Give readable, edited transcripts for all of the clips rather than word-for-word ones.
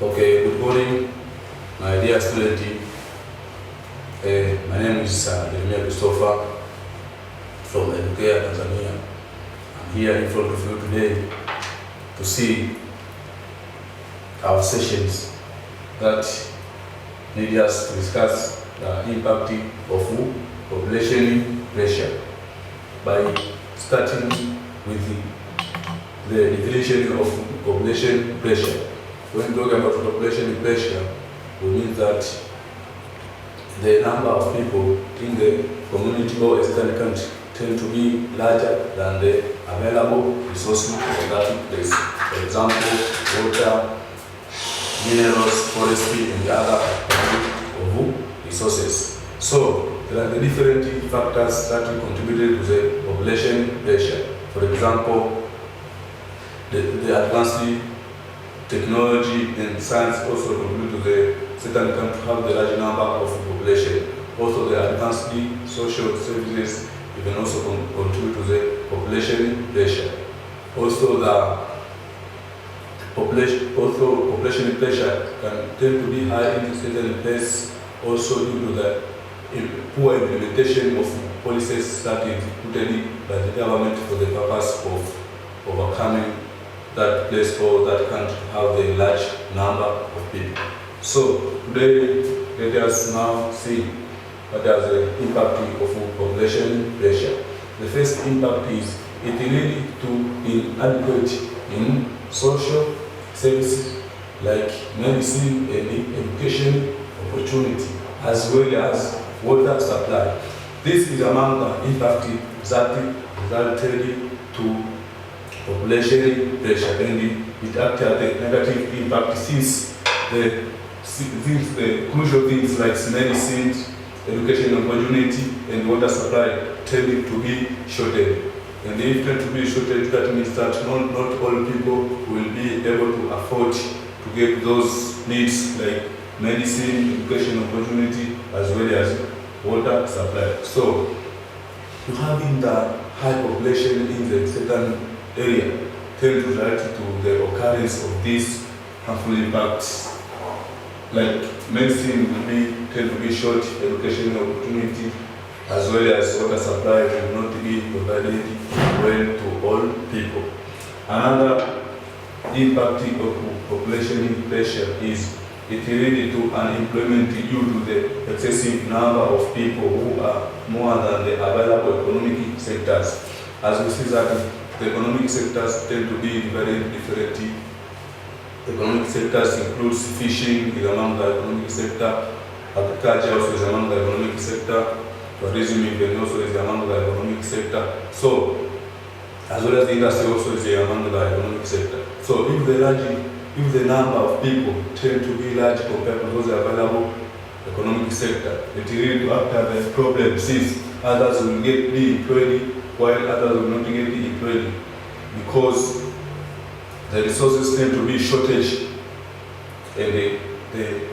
Okay, good morning, my dear student. My name is Jeremiah Christopher from Geograph, Tanzania. I'm here in front of you today to see our sessions that need us to discuss the impact of population pressure by starting with the definition of population pressure. When we talk about population pressure, we mean that the number of people in the community or a certain country tend to be larger than the available resources of that place. For example, water, minerals, forestry, and other of resources. So there are the different factors that contribute to the population pressure. For example, the advanced technology and science also contribute to the certain country have the large number of population. Also the advanced social services even also contribute to the population pressure. Also the population pressure can tend to be high in certain places also due to the poor implementation of policies that is put by the government for the purpose of overcoming that place or that country have a large number of people. So today, let us now see what is the impact of population pressure. The first impact is it leads to inadequate in social services like medicine and education opportunity, as well as water supply. This is among the impact that resulted to population pressure, and it acts as a negative impact since the crucial things like medicine, education opportunity, and water supply tend to be shorted. And if tend to be shorted, that means that not all people will be able to afford to get those needs like medicine, education opportunity, as well as water supply. So, to having the high population in the certain area tend to relate to the occurrence of these harmful impacts. Like medicine will tend to be short, education opportunity, as well as water supply will not be provided well to all people. Another impact of population pressure is it related to unemployment due to the excessive number of people who are more than the available economic sectors. As we see that the economic sectors tend to be very different. Economic sectors includes fishing is among the economic sector, agriculture also is among the economic sector, tourism even also is among the economic sector. So, as well as the industry also is among the economic sector. So, if the number of people tend to be large compared to those available economic sector, it will act as a problem since others will be employed while others will not get employed because the resources tend to be shortage and the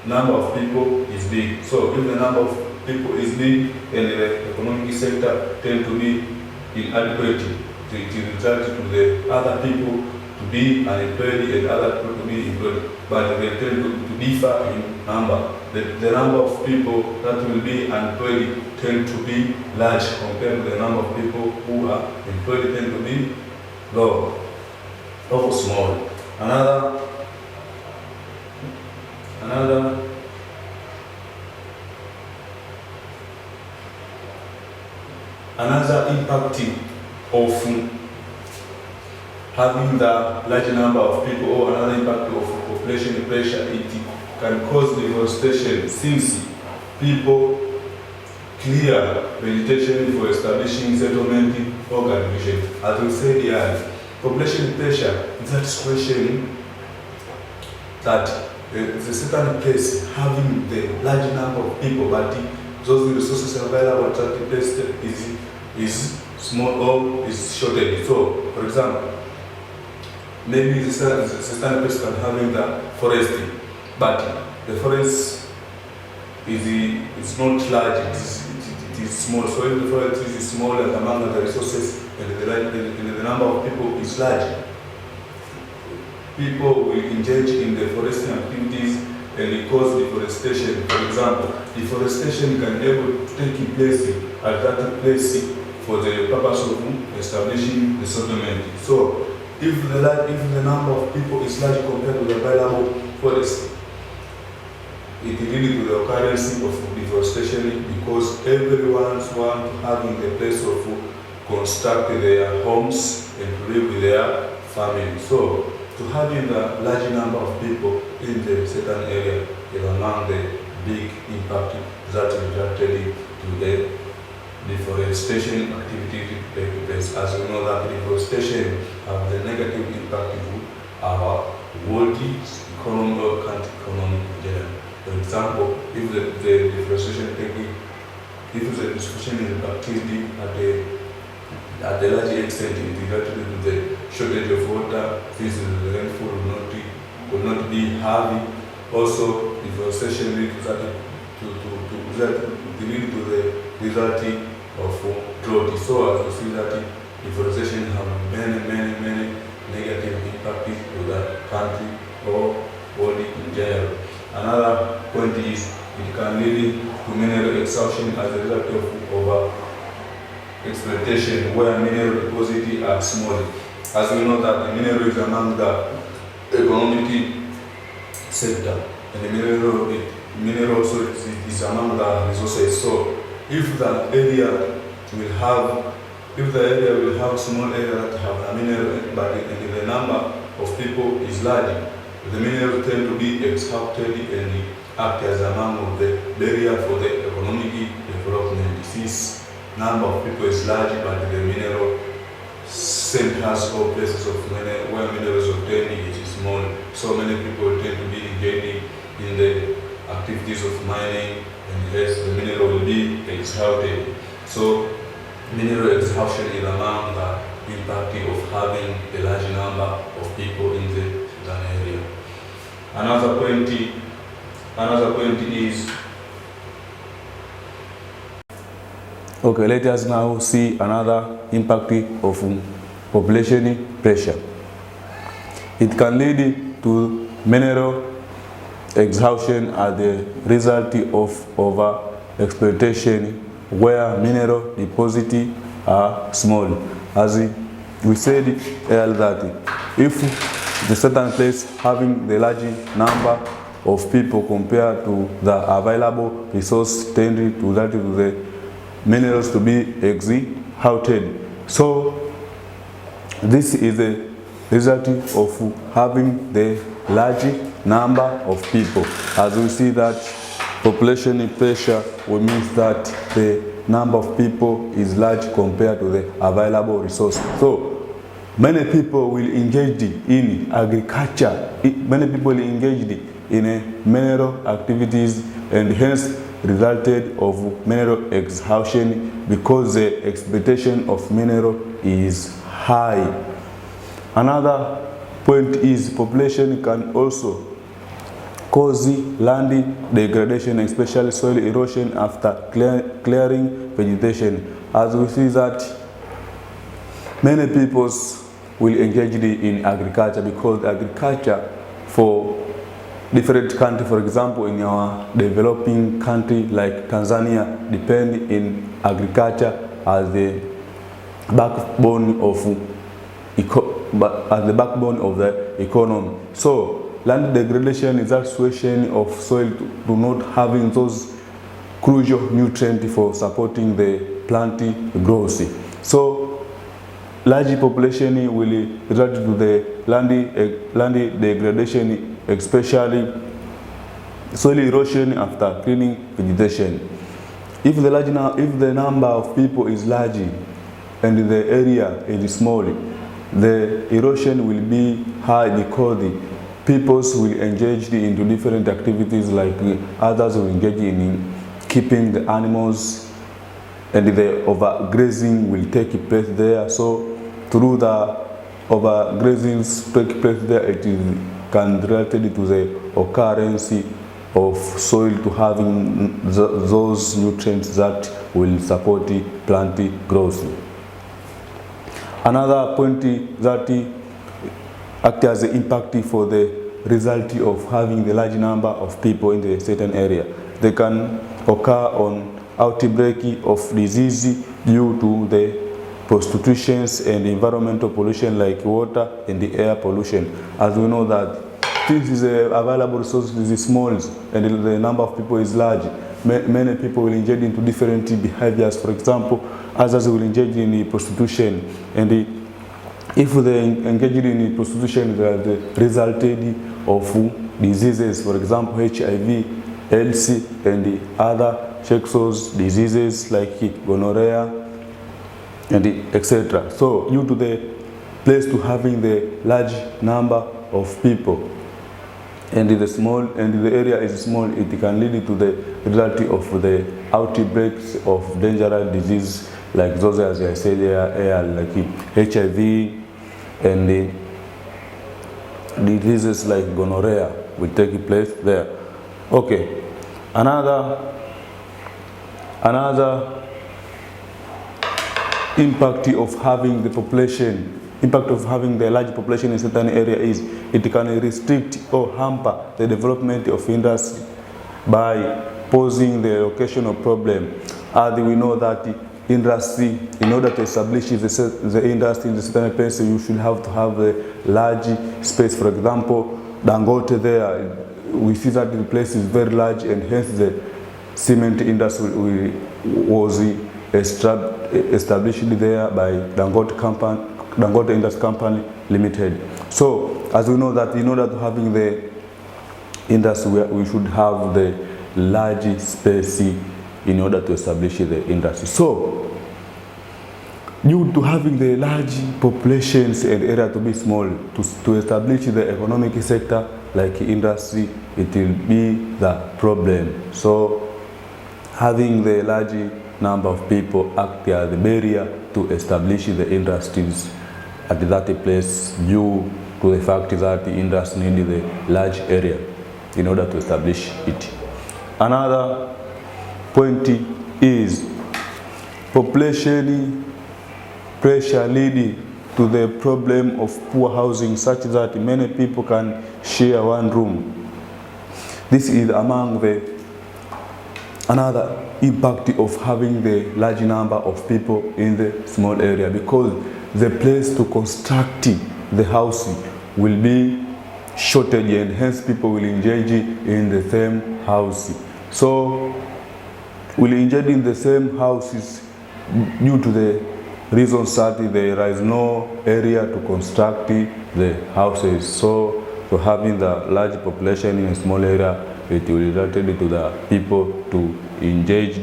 number of people is big. So if the number of people is big and the economic sector tend to be inadequate, it results to the other people to be unemployed and other people to be employed, but they tend to differ in number. The number of people that will be unemployed tend to be large compared to the number of people who are employed tend to be low or small. Another impact of having the large number of people or another impact of population pressure, it can cause deforestation since people clear vegetation for establishing settlement or cultivation. As we said earlier, population pressure is that situation that the certain place having the large number of people, but those resources available at that place is small or is shortage. So, for example, maybe the certain place can having the forest, but the forest is not large, it is small. So if the forest is small and among the resources and the number of people is large, people will engage in deforestation activities and it cause deforestation. For example, deforestation can able to take place at that place for the purpose of establishing the settlement. So, if the number of people is large compared to the available forest, it leads to the occurrence of deforestation because everyone wants having a place of construct their homes and to live with their family. So, to having a large number of people in the certain area is among the big impact that resulted to the deforestation activity take place. As we know that deforestation has the negative impact to our world economy or country economy in general. For example, if the deforestation is activity at the large extent, it is related to the shortage of water, since the rainfall will not be heavy. Also, deforestation leads to the result of drought. So as you see that deforestation has many negative impacts to the country or world in general. Another point is it can lead to mineral exhaustion as a result of over exploitation where mineral deposits are small. As we know that the mineral is among the economic sector, and the mineral also is among the resources. So if the area will have small area that have a mineral, but the number of people is large, the mineral tend to be extracted and act as among of the barrier for the economic development. Since number of people is large, but the mineral centers or places of where minerals obtained is small. So many people tend to be engaged in the activities of mining, and hence the mineral will be exhausted. So mineral exhaustion is among the impact of having a large number of people in the area. Another point is okay. Let us now see another impact of population pressure. It can lead to mineral exhaustion as the result of over exploitation where mineral deposits are small. As we said earlier that if the certain place having the large number of people compared to the available resource tend to that to the minerals to be exhausted. So this is a result of having the large number of people. As we see that population pressure will mean that the number of people is large compared to the available resource. So many people will engage in agriculture, many people engaged in mineral activities, and hence resulted of mineral exhaustion because the exploitation of mineral is high. Another point is population can also cause land degradation, especially soil erosion after clearing vegetation. As we see that many people will engage in agriculture because agriculture for different countries, for example, in our developing country like Tanzania, depend in agriculture as the backbone of the economy. So land degradation is that situation of soil to not having those crucial nutrients for supporting the plant growth. So large population will result to the land degradation, especially soil erosion after clearing vegetation. If the number of people is large and the area is small, the erosion will be high because the peoples will engage into different activities, like others will engage in keeping the animals, and the overgrazing will take place there. So through the overgrazing take place there, it can relate to the occurrence of soil to having those nutrients that will support plant growth. Another point that act as the impact for the result of having the large number of people in the certain area. They can occur on outbreak of disease due to the prostitutions and environmental pollution like water and the air pollution. As we know that this is available resource is small and the number of people is large. Many people will engage into different behaviors. For example, others will engage in prostitution, and if they engage in prostitution, they resulted of diseases, for example, HIV, AIDS, and the other sexual diseases like gonorrhea, and etc. So, due to the place to having the large number of people, and the area is small, it can lead to the result of the outbreaks of dangerous disease like those, as I said earlier, like HIV and the diseases like gonorrhea will take place there. Okay, another impact of having the population. Impact of having the large population in certain area is it can restrict or hamper the development of industry by posing the locational problem. As we know that industry, in order to establish the industry in the certain place, you should have to have a large space. For example, Dangote there, we see that the place is very large, and hence the cement industry was established there by Dangote Industry Company Limited. So, as we know that in order to having the industry, we should have the large space in order to establish the industry. So, due to having the large populations and area to be small, to establish the economic sector like industry, it will be the problem. So, having the large number of people act as the barrier to establish the industries at that place due to the fact that the industry needs the large area in order to establish it. Another point is population pressure leading to the problem of poor housing, such that many people can share one room. This is among the another impact of having the large number of people in the small area, because the place to construct the house will be shortage, and hence people will engage in the same house. So, will engage in the same houses due to the reasons that there is no area to construct the houses. So, having the large population in a small area, it will result to the people to engage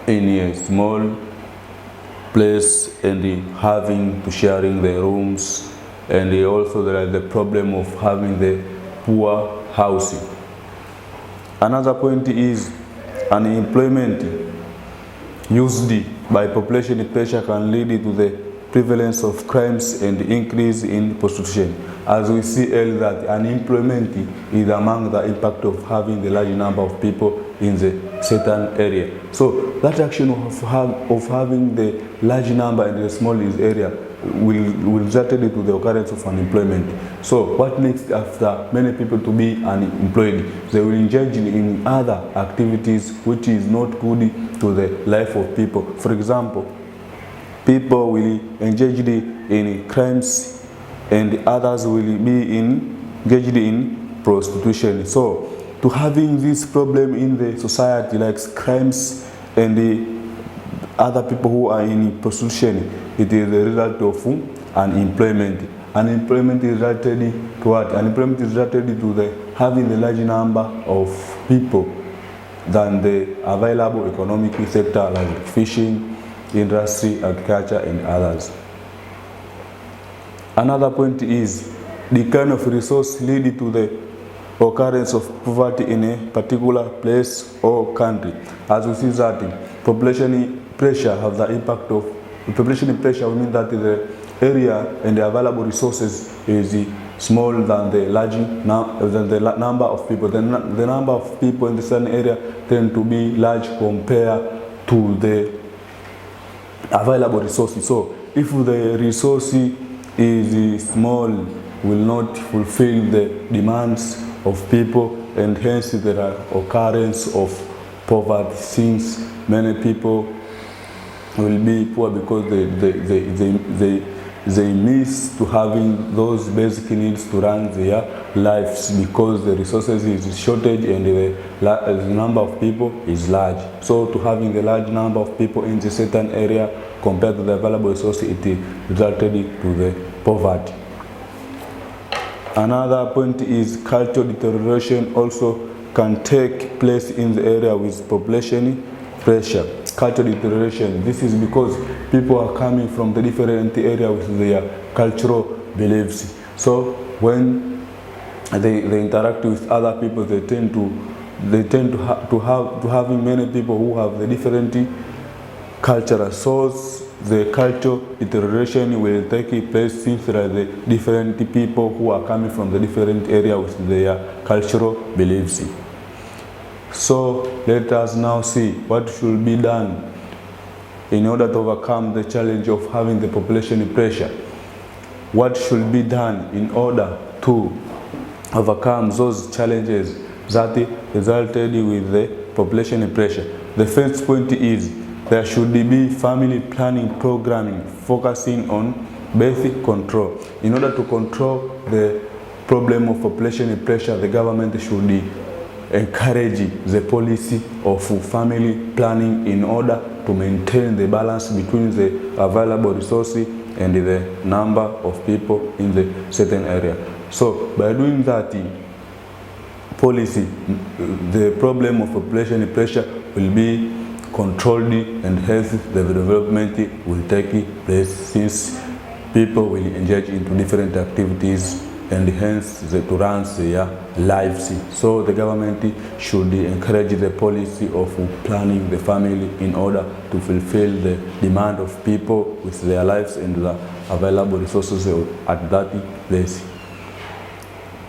in a small place and having to sharing the rooms, and also there is the problem of having the poor housing. Another point is unemployment used by population pressure can lead to the prevalence of crimes and increase in prostitution. As we see earlier, that unemployment is among the impact of having the large number of people in the certain area. So that action of having the large number in the small area will result to the occurrence of unemployment. So what next after many people to be unemployed? They will engage in other activities which is not good to the life of people. For example, people will engage in crimes, and others will be engaged in prostitution. So, to having this problem in the society, like crimes and the other people who are in prostitution, it is the result of unemployment. Unemployment is related to what? Unemployment is related to the having the large number of people than the available economic sector like fishing, industry, agriculture, and others. Another point is the kind of resource lead to the occurrence of poverty in a particular place or country. As we see that population pressure have the impact of population pressure, will mean that the area and the available resources is small than the number of people. The number of people in the certain area tend to be large compared to the available resources. So if the resource is small will not fulfill the demands of people, and hence there are occurrence of poverty, since many people will be poor because they miss to having those basic needs to run their lives, because the resources is shortage and the number of people is large. So to having a large number of people in a certain area compared to the available resources, it resulted to the poverty. Another point is cultural deterioration also can take place in the area with population pressure. Cultural deterioration, this is because people are coming from the different area with their cultural beliefs. So when they interact with other people, they tend to having many people who have the different cultural source. The cultural deterioration will take place since there are the different people who are coming from the different area with their cultural beliefs. So let us now see what should be done in order to overcome the challenge of having the population pressure. What should be done in order to overcome those challenges that resulted with the population pressure? The first point is there should be family planning programming focusing on birth control. In order to control the problem of population pressure, the government should encourage the policy of family planning in order to maintain the balance between the available resources and the number of people in the certain area. So by doing that policy, the problem of population pressure will be controlled, and hence the development will take place, since people will engage into different activities and hence to run their lives. So the government should encourage the policy of planning the family in order to fulfill the demand of people with their lives and the available resources at that place.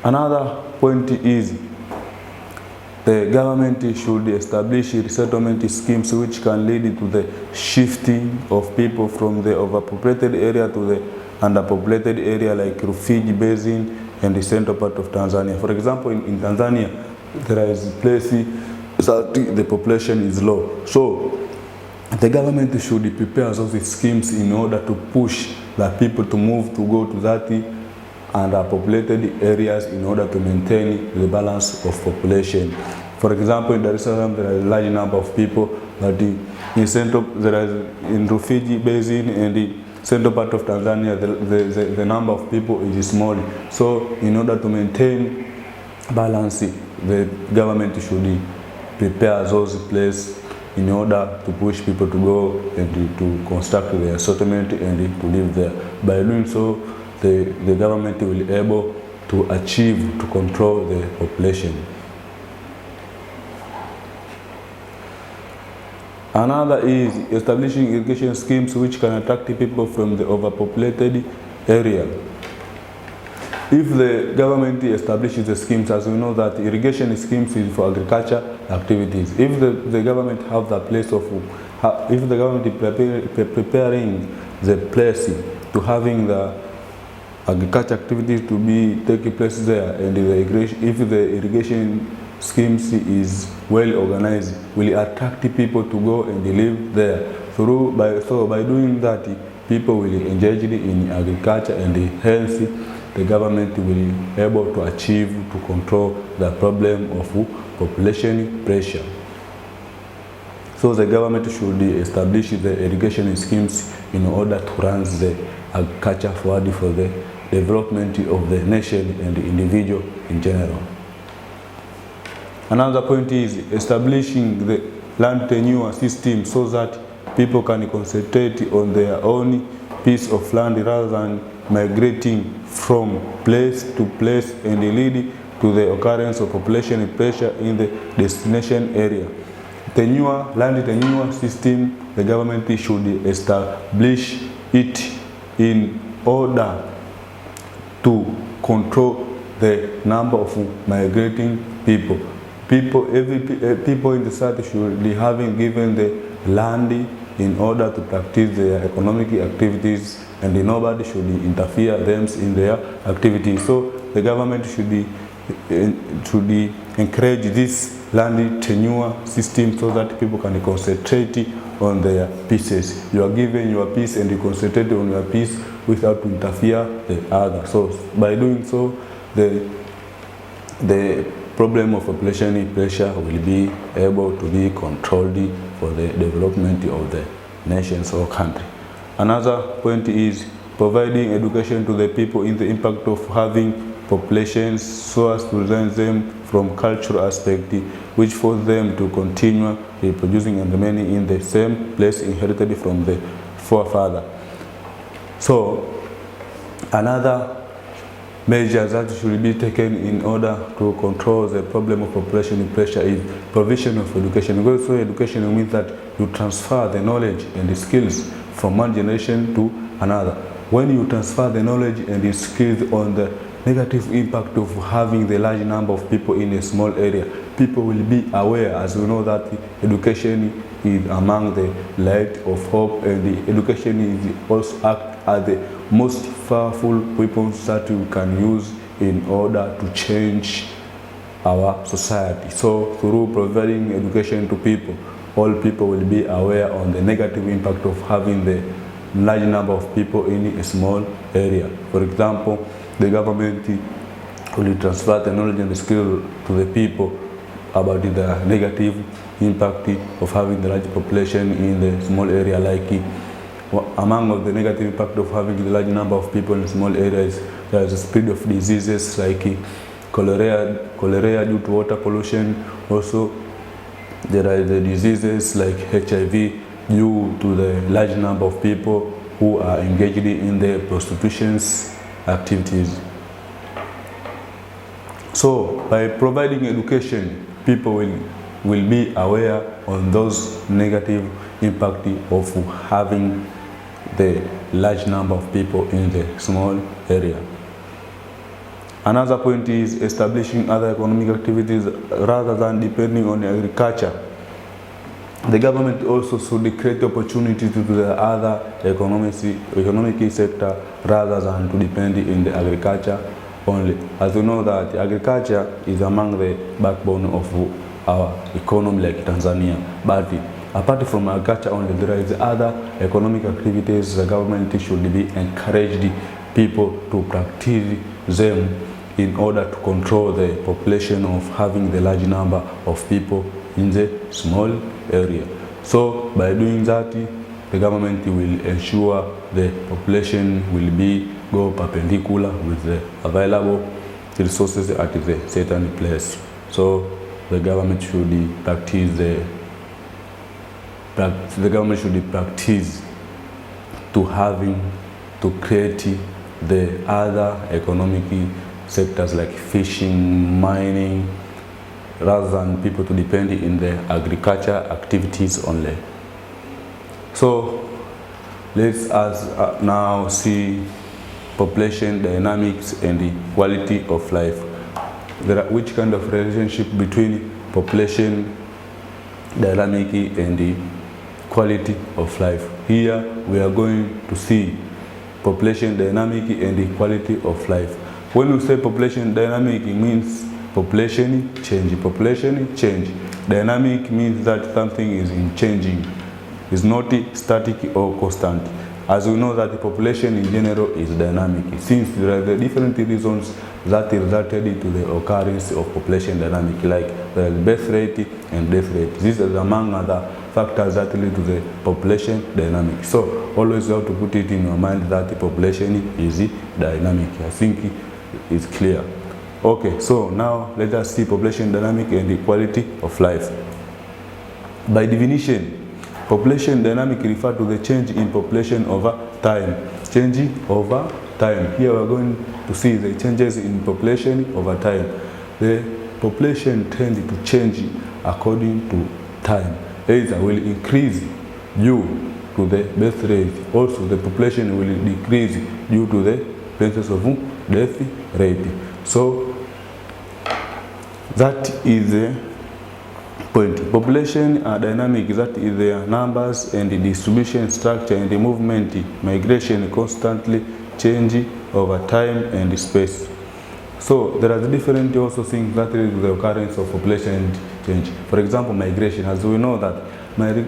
Another point is the government should establish resettlement schemes which can lead to the shifting of people from the overpopulated area to the underpopulated area, like Rufiji Basin and the central part of Tanzania. For example, in Tanzania, there is places that the population is low. So the government should prepare those schemes in order to push the people to move to go to that underpopulated areas in order to maintain the balance of population. For example, in Dar es Salaam, there is a large number of people, but in Rufiji Basin and the central part of Tanzania, the number of people is small. So in order to maintain balance, the government should prepare those places in order to push people to go and to construct their settlement and to live there. By doing so, the government will be able to achieve, to control the population. Another is establishing irrigation schemes which can attract people from the overpopulated area. If the government establishes the schemes, as we know that irrigation schemes is for agriculture activities. If the government have the place of, if the government preparing the place to having the agriculture activities to be taking place there, and if the irrigation schemes is well organized, will attract people to go and live there. So by doing that, people will engage in agriculture, and hence the government will be able to achieve, to control the problem of population pressure. So the government should establish the irrigation schemes in order to run the agriculture forward for the development of the nation and the individual in general. Another point is establishing the land tenure system so that people can concentrate on their own piece of land rather than migrating from place to place and lead to the occurrence of population pressure in the destination area. Land tenure system, the government should establish it in order to control the number of migrating people. People in the south should be having given the land in order to practice their economic activities, and nobody should interfere them in their activities. So the government should encourage this land tenure system so that people can concentrate on their pieces. You are given your piece and you concentrate on your piece without to interfere the other. So by doing so, the problem of population pressure will be able to be controlled for the development of the nations or country. Another point is providing education to the people in the impact of having populations so as to prevent them from cultural aspect, which force them to continue reproducing and remaining in the same place inherited from the forefather. So another measures that should be taken in order to control the problem of population pressure is provision of education. Because so education means that you transfer the knowledge and the skills from one generation to another. When you transfer the knowledge and the skills on the negative impact of having the large number of people in a small area, people will be aware, as we know that education is among the light of hope, and the education is also act as the most powerful weapons that we can use in order to change our society. So through providing education to people, all people will be aware on the negative impact of having the large number of people in a small area. For example, the government will transfer the knowledge and the skill to the people about the negative impact of having the large population in the small area. Like among of the negative impact of having the large number of people in small areas, there is a spread of diseases like cholera due to water pollution. Also, there are the diseases like HIV due to the large number of people who are engaged in the prostitution's activities. So by providing education, people will be aware on those negative impact of having the large number of people in the small area. Another point is establishing other economic activities rather than depending on agriculture. The government also should create opportunities to the other economic sector rather than to depend in the agriculture only. As we know that agriculture is among the backbone of our economy like Tanzania. But apart from agriculture only, there is other economic activities the government should be encouraged people to practice them in order to control the population of having the large number of people in the small area. So by doing that, the government will ensure the population will go perpendicular with the available resources at the certain place. So the government should practice to create the other economic sectors like fishing, mining, rather than people to depend in the agriculture activities only. So let's now see population dynamics and the quality of life. Which kind of relationship between population dynamic and the quality of life. Here we are going to see population dynamic and the quality of life. When we say population dynamic, it means population change. Population change. Dynamic means that something is changing. It's not static or constant. As we know that the population in general is dynamic, since there are the different reasons that resulted to the occurrence of population dynamic, like the birth rate and death rate. These are among other factors that lead to the population dynamic. So always you have to put it in your mind that the population is dynamic. I think it's clear. Okay, so now let us see population dynamic and the quality of life. By definition, population dynamic refers to the change in population over time. Changing over time. Here we are going to see the changes in population over time. The population tends to change according to time. Either will increase due to the birth rate. Also, the population will decrease due to the presence of death rate. So that is the point. Population are dynamic, that is their numbers and the distribution structure and the movement, migration constantly change over time and space. So there are different also things that lead to the occurrence of population change. For example, migration. As we know that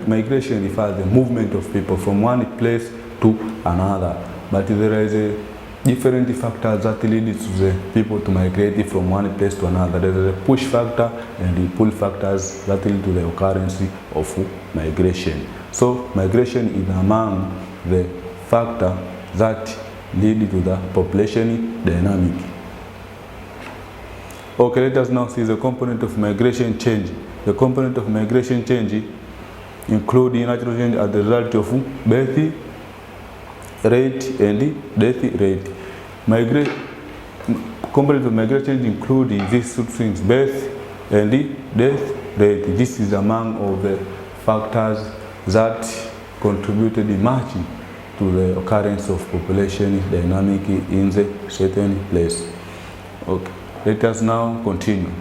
migration refers to the movement of people from one place to another. But there is a different factors that lead to the people to migrate from one place to another. There is a push factor and the pull factors that lead to the occurrence of migration. So migration is among the factors that lead to the population dynamic. Okay, let us now see the component of migration change. The component of migration change include natural change as the result of birth rate and death rate. Component of migration change include these two things: birth and death rate. This is among of the factors that contributed much to the occurrence of population dynamic in the certain place. Okay, let us now continue.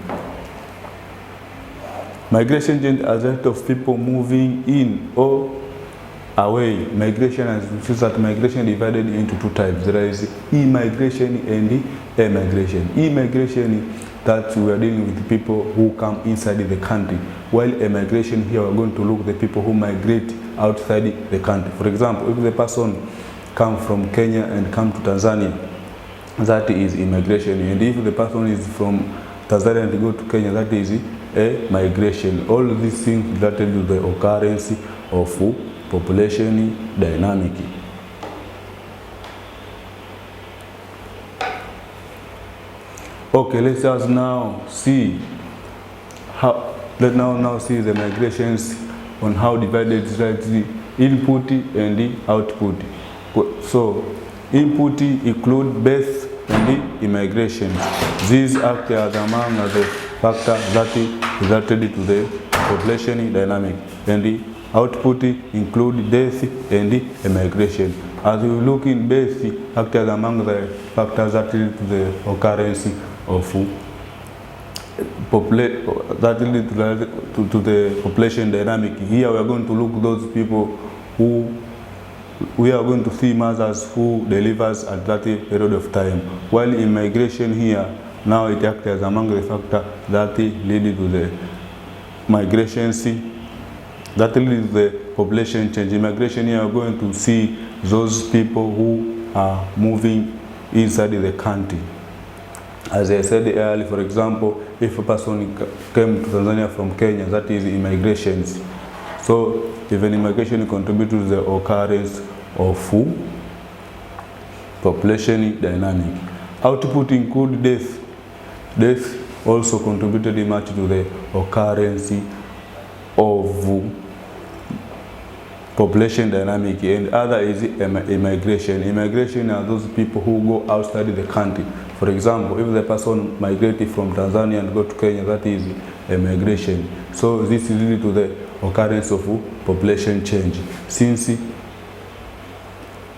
Migration change as a result of people moving in or away. Migration, as we see that migration divided into two types. There is immigration and emigration. Immigration, that we are dealing with people who come inside the country, while emigration here we are going to look at the people who migrate outside the country. For example, if the person come from Kenya and come to Tanzania, that is immigration. And if the person is from Tanzania and go to Kenya, that is a migration. All these things related to the occurrence of population dynamic. Okay, let us now see see the migrations on how divided the input and the output. So input include birth and the immigration. These act as among the factors that related to the population dynamic, and the output include death and the immigration. As we look in birth, act as among the factors that lead to the occurrence of that lead to the population dynamic. Here we are going to look those people who we are going to see mothers who delivers at that period of time, while immigration here now it acts as among the factors that lead to the migration, that leads to the population change. Immigration here we are going to see those people who are moving inside the country. As I said earlier, for example, if a person came to Tanzania from Kenya, that is immigration. So even immigration contributes to the occurrence of population dynamic. Output include death. Death also contributed much to the occurrence of population dynamic, and other is immigration. Immigration are those people who go outside the country. For example, if the person migrated from Tanzania and go to Kenya, that is immigration. So this is leading to the occurrence of population change. Since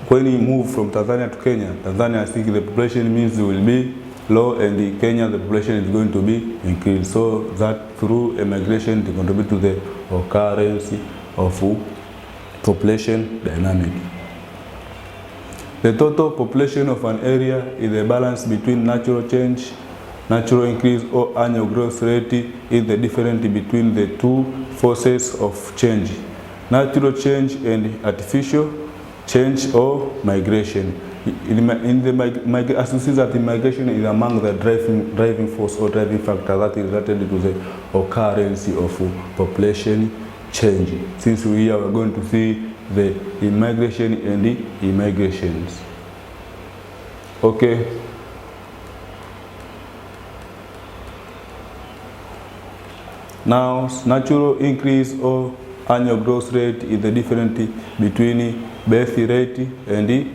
when you move from Tanzania to Kenya, Tanzania, I think the population means will be low, and in Kenya the population is going to be increased. So that through immigration to contribute to the occurrence of population dynamic. The total population of an area is a balance between natural change, natural increase or annual growth rate is the difference between the two forces of change, natural change and artificial change or migration. As you see that the migration is among the driving force or driving factor that is related to the occurrence of population change. Since we are going to see the immigration and the immigrations. Okay. Now, natural increase or annual growth rate is the difference between birth rate and the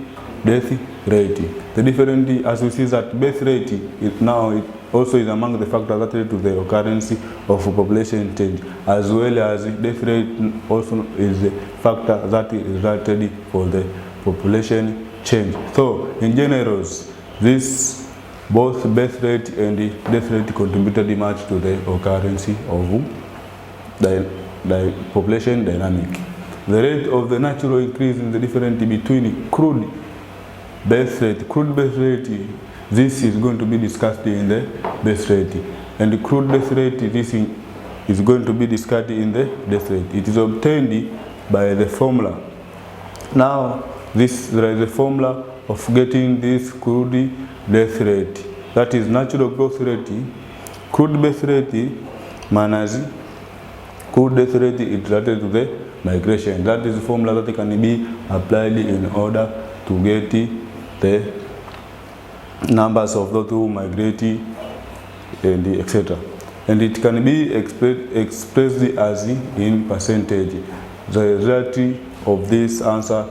death rate. The difference, as we see that birth rate is now it also is among the factors that lead to the occurrence of population change, as well as death rate also is a factor that is related for the population change. So in general, this both birth rate and death rate contributed much to the occurrence of population dynamic. The rate of the natural increase in the difference between crude birth rate, this is going to be discussed in the birth rate, and the crude birth rate, this is going to be discussed in the death rate. It is obtained by the formula. Now, there is a formula of getting this crude death rate. That is natural growth rate. Crude birth rate minus crude death rate is related to the migration. That is the formula that can be applied in order to get the numbers of those who migrate and etc. And it can be expressed as in percentage. The result of this answer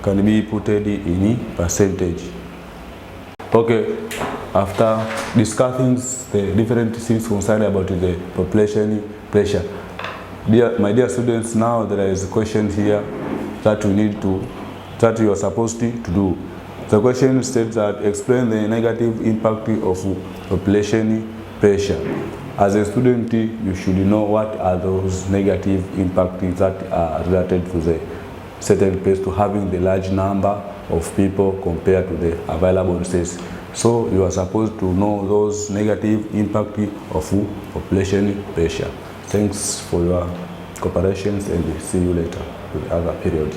can be put in percentage. Okay, after discussing the different things concerned about the population pressure, my dear students, now there is a question here that you are supposed to do. The question states that explain the negative impact of population pressure. As a student, you should know what are those negative impacts that are related to the certain place, to having the large number of people compared to the available space. So you are supposed to know those negative impact of population pressure. Thanks for your cooperation, and see you later with other period.